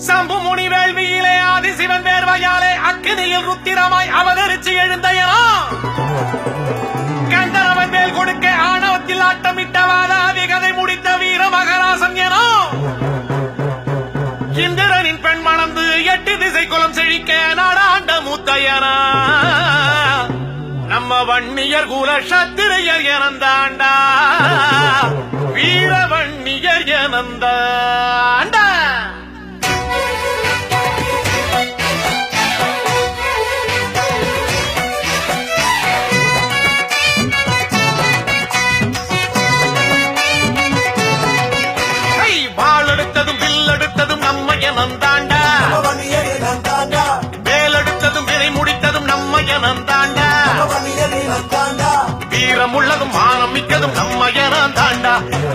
சம்பு முனி வேள்வியிலே ஆதிசிவன் வேர்வையாலே அக்கினியில் ருத்திரமாய் அவதரிச்சு எழுந்தையனோ கந்தரவன் வேல் கொடுக்க ஆணவத்தில் ஆட்டமிட்டவாத விகதை முடித்த வீர மகராசன் எனோ இந்திரனின் பெண் மணந்து 8 திசை குலம் செழிக்க நாடாண்ட மூத்தையனா நம்ம வன்னியர் குல சத்திரியர் எனந்தாண்டா வீர வன்னியர் எனந்தாண்டா. வாழெடுத்ததும் வில்லெடுத்ததும் நம்ம எனந்தாண்டா வேலெடுத்ததும் வினை முடித்ததும் நம்ம எனந்தாண்டா வீரமுள்ளதும் மானம் மிக்கதும் நம்ம எனந்தாண்டா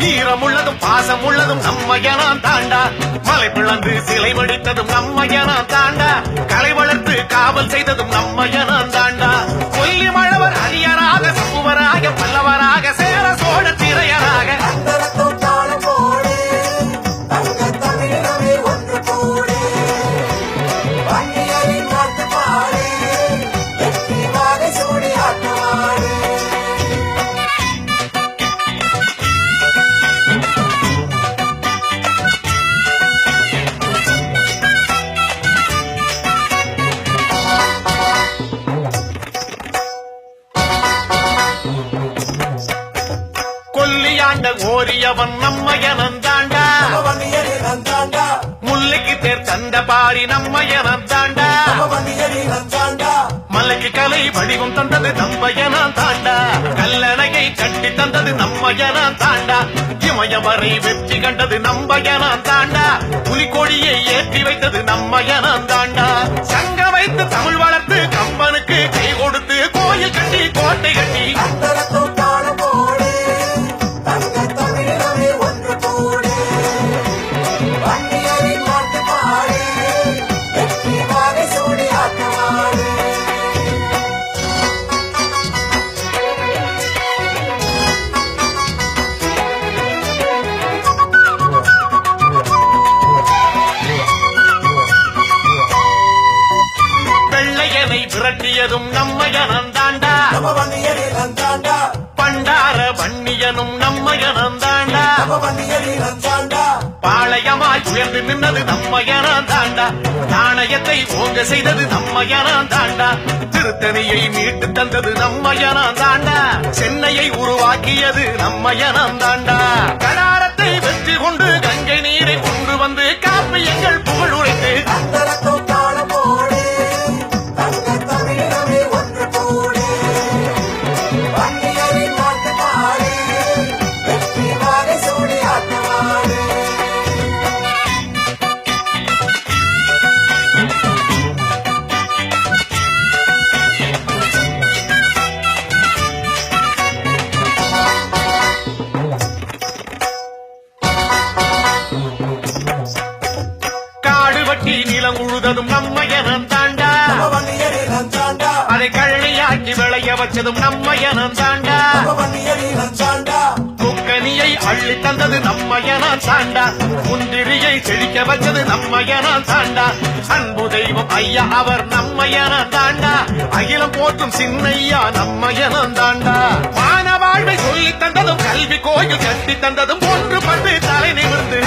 ஈரமுள்ளதும் பாசம் உள்ளதும் நம்ம எனந்தாண்டா மலை பிளந்து சிலை வடித்ததும் நம்ம எனந்தாண்டா கலை வளர்த்து காவல் செய்ததும் நம்ம எனந்தாண்டா கொல்லி மழவர் அரியராக சம்புவராக பல்லவராக சேர சோழ திரையராக ஓரியவன் நம்ம எனந்தாண்டா முல்லைக்கு தேர் தந்த பாரி நம்ம எனந்தாண்டா மலைக்கு கலை வடிவம் தந்தது நம்ம எனந்தாண்டா கல்லணையை கட்டி தந்தது நம்ம எனந்தாண்டா இமயவரை வெற்றி கண்டது நம்ம எனந்தாண்டா புலிக்கொடியை ஏற்றி வைத்தது நம்ம எனந்தாண்டா சங்க வைத்து தமிழ் வளர்த்து கம்பனுக்கு கை கொடுத்து கோயில் கட்டி கோட்டை கட்டி விரட்டியதும் நம்ம எனந்தாண்டா பண்டார வன்னியனும் நம்ம எனந்தாண்டா பாளையமாய் உயர்ந்து நின்னது நம்ம எனந்தாண்டா நாணயத்தை ஓங்க செய்தது நம்ம எனந்தாண்டா திருத்தணியை மீட்டு தந்தது நம்ம எனந்தாண்டா சென்னையை உருவாக்கியது நம்ம எனந்தாண்டா கடாரத்தை வெற்றி கொண்டு கங்கை நீரை கொண்டு வந்து காப்பியங்கள் புகழ் உரைத்து நிலம் உழுததும் நம்ம எனந்தாண்டா அதை கள்ளியாக்கி விளைய வச்சதும் நம்ம எனந்தாண்டா முக்கனியை அள்ளி தந்தது நம்ம எனந்தாண்டா முந்திரியை செழிக்க வச்சது நம்ம எனந்தாண்டா அன்பு தெய்வம் ஐயா அவர் நம்ம எனந்தாண்டா அகிலம் போற்றும் சின்னையா நம்ம எனந்தாண்டா மான வாழ்வை சொல்லி தந்ததும் கல்வி கோயில் கட்டி தந்ததும் ஒன்று பட்டு தலை நிமிர்ந்து